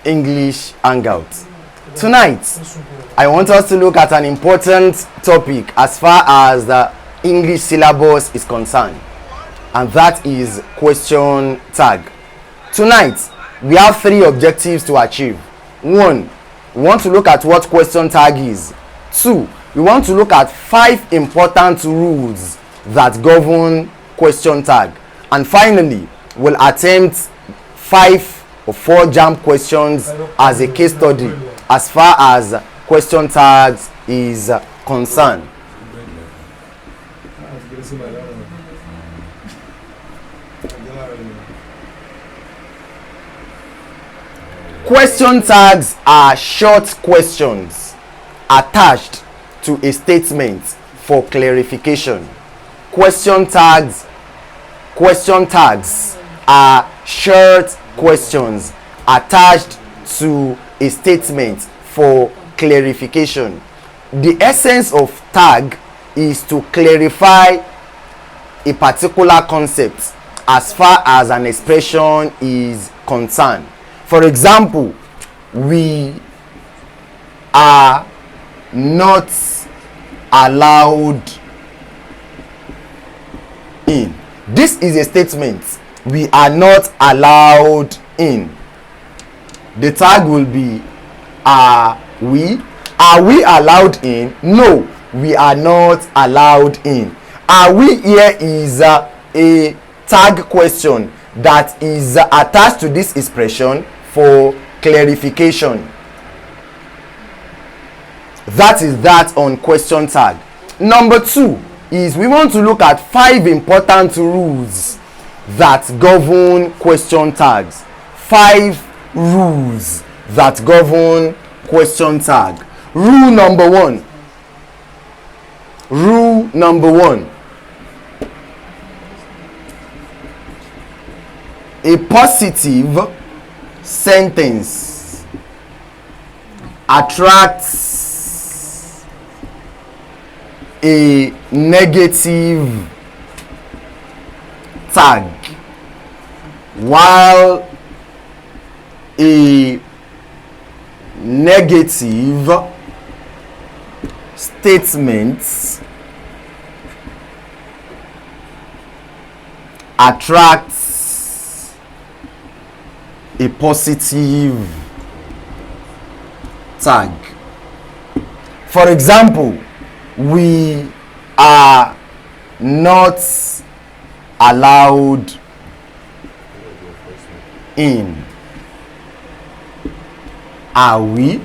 English Hangout. Tonight, I want us to look at an important topic as far as the English syllabus is concerned, and that is question tag. Tonight, we have 3 objectives to achieve. 1, we want to look at what question tag is. 2, we want to look at 5 important rules that govern question tag. And finally, we'll attempt 5 or 4 JAMB questions as a case study as far as question tags is concerned. Question tags are short questions attached to a statement for clarification. Question tags are short questions attached to a statement for clarification. The essence of tag is to clarify a particular concept as far as an expression is concerned. For example, we are not allowed in. This is a statement. We are not allowed in. The tag will be are we? Are we allowed in? No, we are not allowed in. Are we here is a tag question that is attached to this expression for clarification. That is that on question tag. Number 2 is we want to look at 5 important rules that govern question tags. 5 rules that govern question tag. Rule number 1. Rule number 1. A positive sentence attracts a negative tag, while a negative statement attracts a positive tag. For example, we are not allowed in. Are we?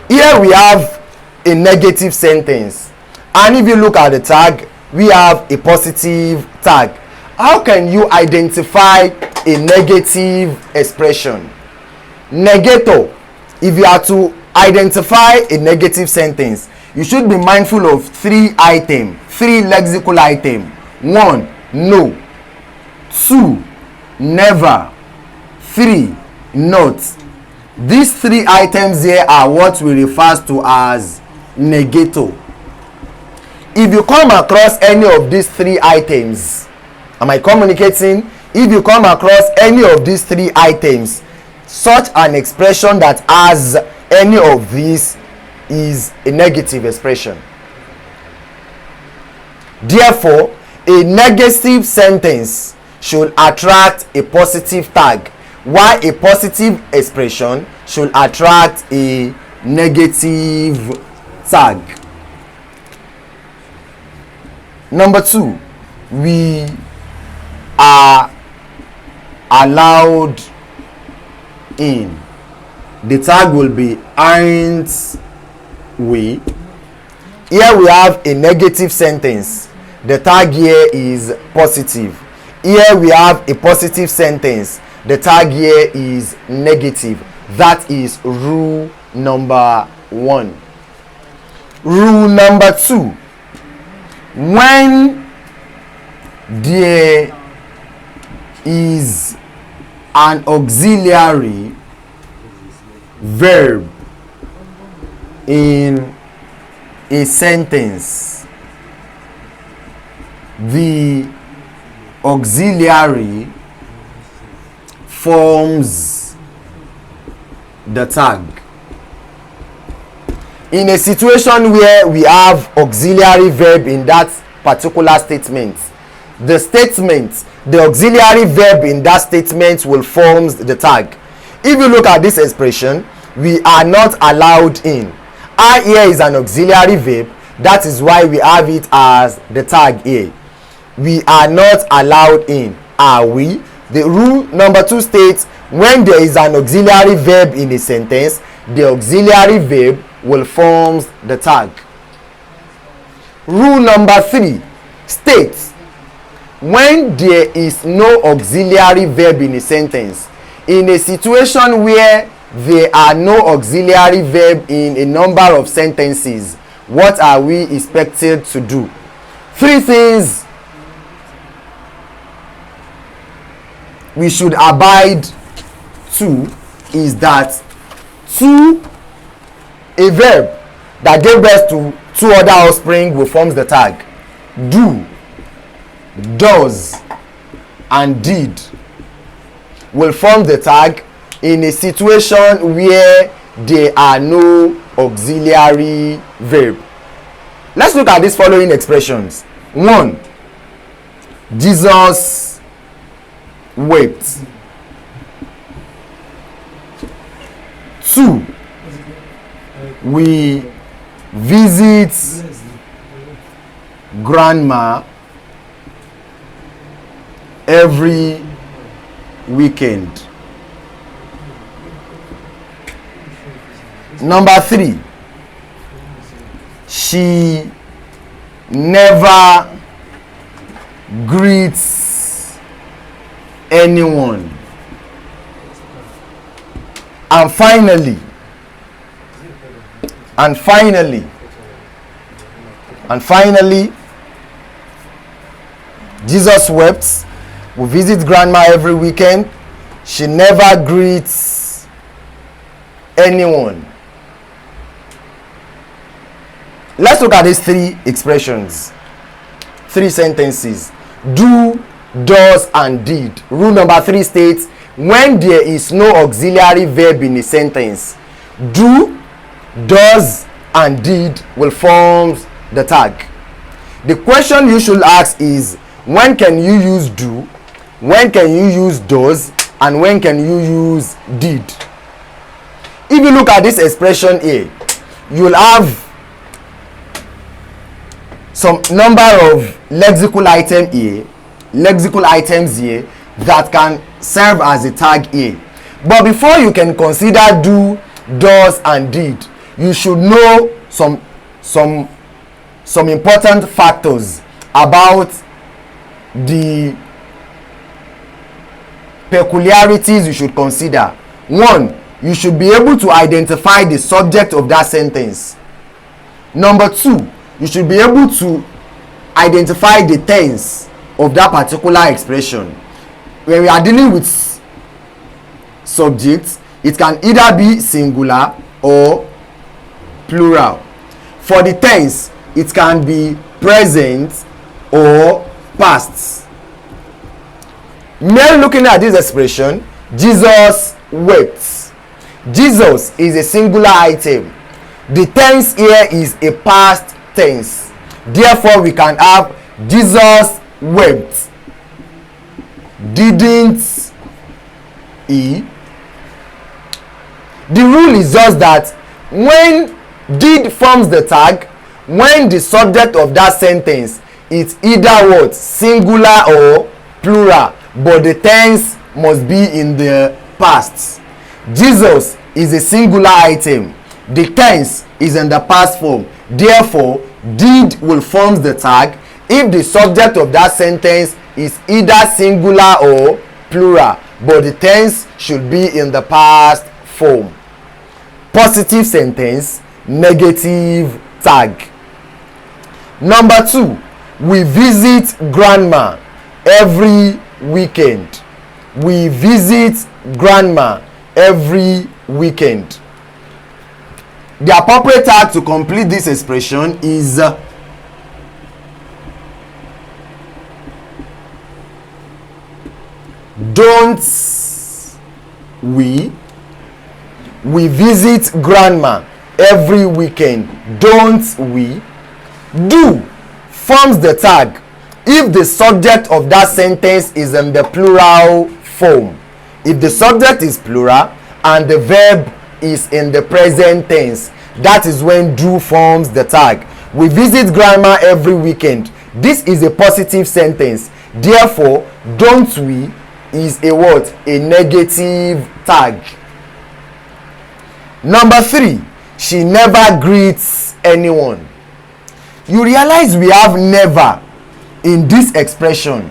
Here we have a negative sentence, and if you look at the tag, we have a positive tag. How can you identify a negative expression? Negator. If you are to identify a negative sentence, you should be mindful of 3 items, 3 lexical items. 1, no. 2, never. 3, not. These 3 items here are what we refer to as negator. If you come across any of these 3 items, am I communicating? If you come across any of these 3 items, such an expression that has any of these is a negative expression. Therefore, a negative sentence should attract a positive tag, while a positive expression should attract a negative tag. Number 2, we are allowed in. The tag will be aren't we. Here we have a negative sentence. The tag here is positive. Here we have a positive sentence. The tag here is negative. That is rule number 1. Rule number 2. When there is an auxiliary verb in a sentence, the auxiliary forms the tag. In a situation where we have auxiliary verb in that particular statement, the auxiliary verb in that statement will form the tag. If you look at this expression, we are not allowed in. Are here is an auxiliary verb, that is why we have it as the tag here. We are not allowed in, are we? The rule number 2 states when there is an auxiliary verb in a sentence, the auxiliary verb will form the tag. Rule number 3 states when there is no auxiliary verb in a sentence, in a situation where there are no auxiliary verb in a number of sentences, what are we expected to do? 3 things we should abide to is that a verb that gave birth to 2 other offspring will form the tag. Do, does, and did will form the tag in a situation where there are no auxiliary verb. Let's look at these following expressions. 1. Jesus wept. 2. We visit grandma every weekend. Number 3. She never greets anyone. And finally, Jesus wept. We visit grandma every weekend. She never greets anyone. Let's look at these 3 expressions, 3 sentences. Do, does, and did. Rule number 3 states when there is no auxiliary verb in a sentence, do, does, and did will form the tag. The question you should ask is, when can you use do, when can you use does, and when can you use did? If you look at this expression here, you'll have some number of lexical items here that can serve as a tag here. But before you can consider do, does, and did, you should know some important factors about the peculiarities you should consider. 1, you should be able to identify the subject of that sentence. Number 2, you should be able to identify the tense of that particular expression. When we are dealing with subjects, it can either be singular or plural. For the tense, it can be present or past. Merely looking at this expression, Jesus wept. Jesus is a singular item. The tense here is a past tense. Therefore, we can have Jesus wept. Didn't he? The rule is just that when did forms the tag, when the subject of that sentence is either what, singular or plural, but the tense must be in the past. Jesus is a singular item. The tense is in the past form. Therefore, did will form the tag if the subject of that sentence is either singular or plural, but the tense should be in the past form. Positive sentence, negative tag. Number 2, we visit grandma every weekend. We visit grandma every weekend. The appropriate tag to complete this expression is don't we. We visit grandma every weekend, don't we? Do forms the tag if the subject of that sentence is in the plural form. If the subject is plural and the verb is in the present tense, that is when do forms the tag. We visit grandma every weekend. This is a positive sentence. Therefore, don't we is a what? A negative tag. Number 3, she never greets anyone. You realize we have never in this expression.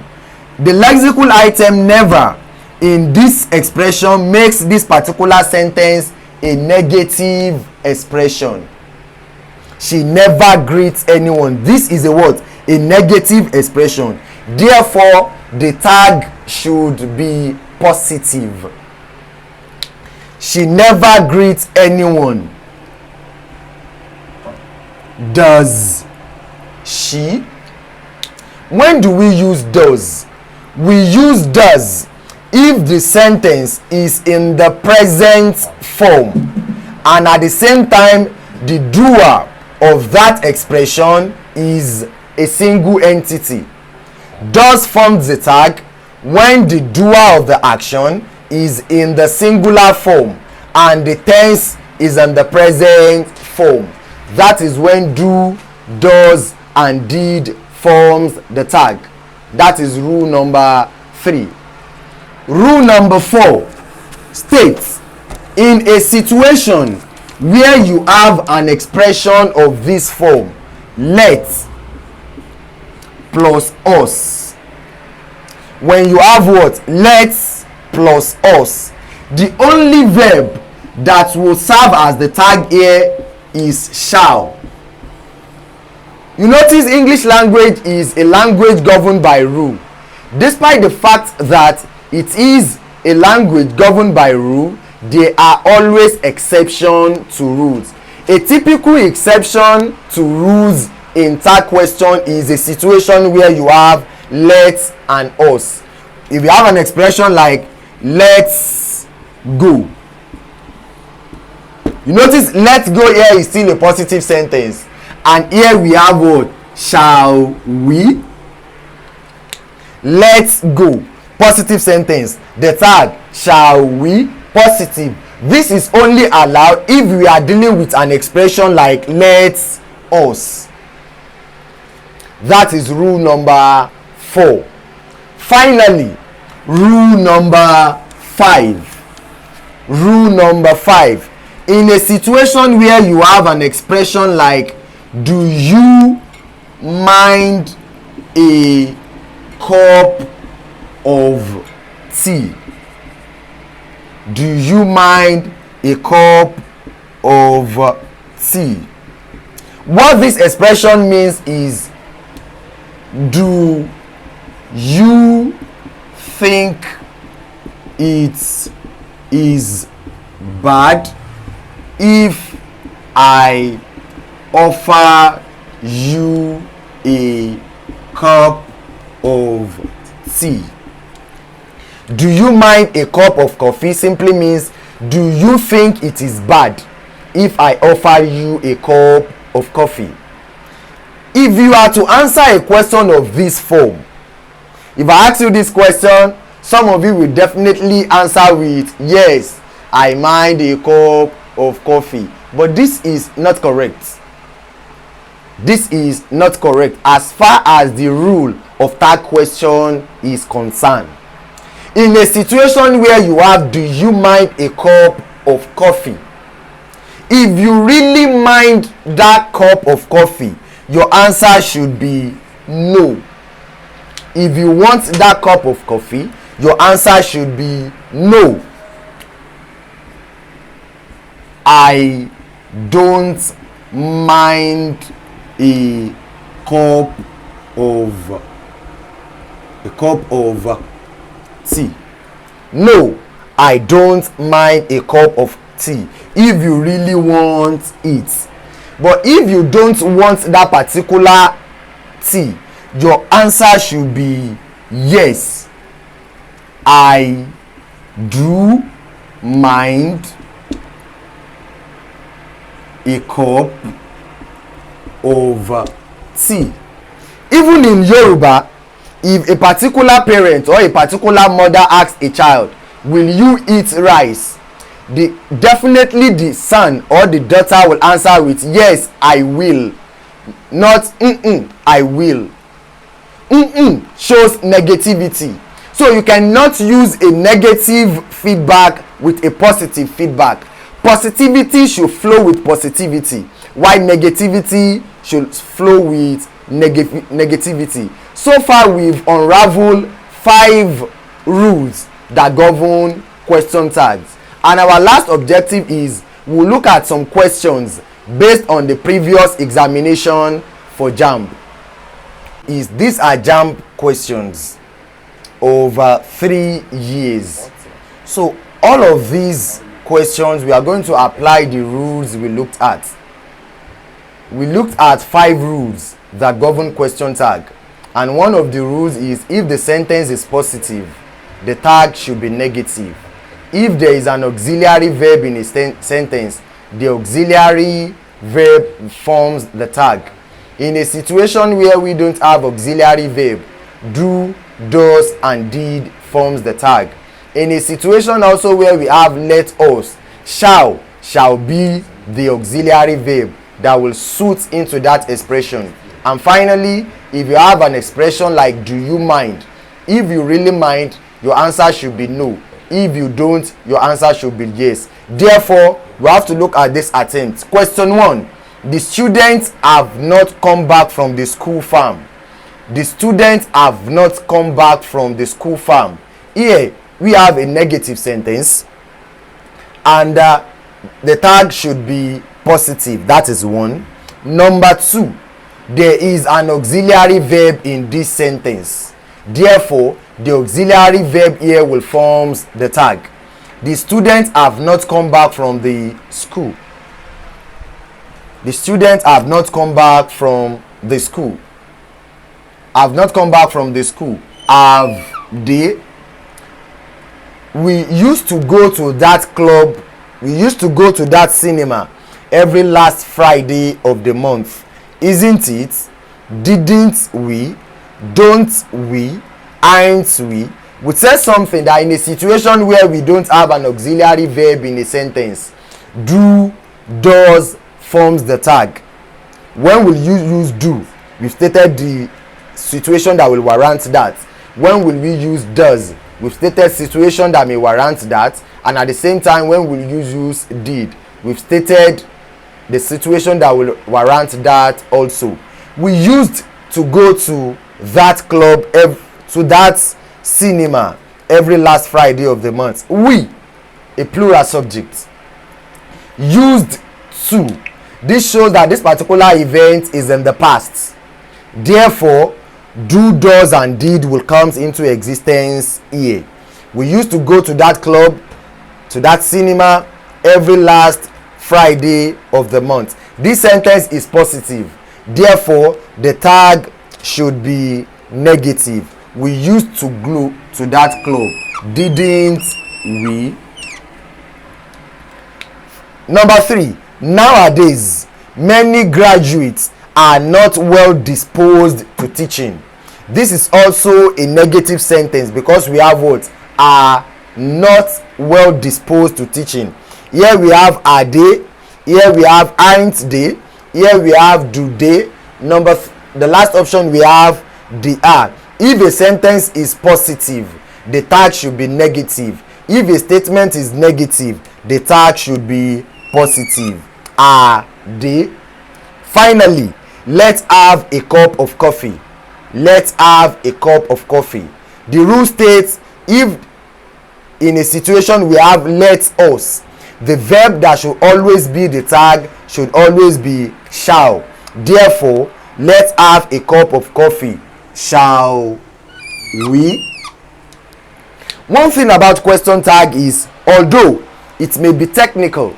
The lexical item never in this expression makes this particular sentence a negative expression. She never greets anyone. This is a what? A negative expression. Therefore, the tag should be positive. She never greets anyone. Does she? When do we use does? We use does if the sentence is in the present form and at the same time the doer of that expression is a single entity. Does forms the tag when the doer of the action is in the singular form and the tense is in the present form. That is when do, does, and did forms the tag. That is rule number 3. Rule number 4 states, in a situation where you have an expression of this form, let plus us. When you have what? Let plus us. The only verb that will serve as the tag here is shall. You notice English language is a language governed by rule. Despite the fact that it is a language governed by rule, there are always exceptions to rules. A typical exception to rules in tag question is a situation where you have let and us. If you have an expression like let's go, you notice let go here is still a positive sentence, and here we have what? Shall we? Let's go, positive sentence. The tag shall we, positive. This is only allowed if we are dealing with an expression like let's us. That is rule number 4. Finally, rule number 5. Rule number 5. In a situation where you have an expression like, do you mind a cup of tea? Do you mind a cup of tea? What this expression means is, do you think it is bad if I offer you a cup of tea? Do you mind a cup of coffee simply means, do you think it is bad if I offer you a cup of coffee? If you are to answer a question of this form, if I ask you this question, some of you will definitely answer with yes, I mind a cup of coffee. But this is not correct. This is not correct as far as the rule of that question is concerned. In a situation where you have, do you mind a cup of coffee? If you really mind that cup of coffee, your answer should be no. If you want that cup of coffee, your answer should be no. I don't mind a cup of tea. No, I don't mind a cup of tea if you really want it. But if you don't want that particular tea, your answer should be yes, I do mind a cup of tea. Even in Yoruba, if a particular parent or a particular mother asks a child, will you eat rice? Definitely the son or the daughter will answer with yes, I will. Not I will. Shows negativity. So you cannot use a negative feedback with a positive feedback. Positivity should flow with positivity, while negativity should flow with negativity. So far we've unraveled 5 rules that govern question tags, and our last objective is we'll look at some questions based on the previous examination for JAMB. These are JAMB questions over 3 years. So all of these questions we are going to apply the rules we looked at. We looked at 5 rules that govern question tag, and one of the rules is if the sentence is positive, the tag should be negative. If there is an auxiliary verb in a sentence, the auxiliary verb forms the tag. In a situation where we don't have auxiliary verb, do, does and did forms the tag. In a situation also where we have let us, shall be the auxiliary verb that will suit into that expression. And finally, if you have an expression like do you mind, if you really mind, your answer should be no. If you don't, your answer should be yes. Therefore, we have to look at this attempt. Question 1. The students have not come back from the school farm. The students have not come back from the school farm. Here we have a negative sentence, and the tag should be positive. That is 1. Number 2, there is an auxiliary verb in this sentence. Therefore, the auxiliary verb here will form the tag. The students have not come back from the school. The students have not come back from the school. Have not come back from the school. Have they? We used to go to that club. We used to go to that cinema every last Friday of the month. Isn't it? Didn't we? Don't we? Aren't we? We said something that in a situation where we don't have an auxiliary verb in a sentence, do, does forms the tag. When will you use do? We've stated the situation that will warrant that. When will we use does? We've stated situation that may warrant that. And at the same time, when will you use did? We've stated the situation that will warrant that also. We used to go to that club, to that cinema every last Friday of the month. We, a plural subject. Used to. This shows that this particular event is in the past. Therefore, do, does and did will come into existence here. We used to go to that club, to that cinema every last Friday of the month. This sentence is positive. Therefore, the tag should be negative. We used to go to that club. Didn't we? Number 3. Nowadays, many graduates are not well disposed to teaching. This is also a negative sentence because we have what? Are not well disposed to teaching. Here we have are they. Here we have aren't they. Here we have do they. The last option we have they are. If a sentence is positive, the tag should be negative. If a statement is negative, the tag should be positive. Are they? Finally, let's have a cup of coffee. Let's have a cup of coffee. The rule states if in a situation we have let us, the verb that should always be the tag should always be shall. Therefore, let's have a cup of coffee. Shall we? One thing about question tag is, although it may be technical,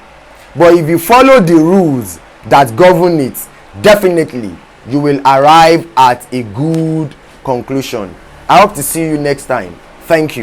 but if you follow the rules that govern it, definitely you will arrive at a good conclusion. I hope to see you next time. Thank you.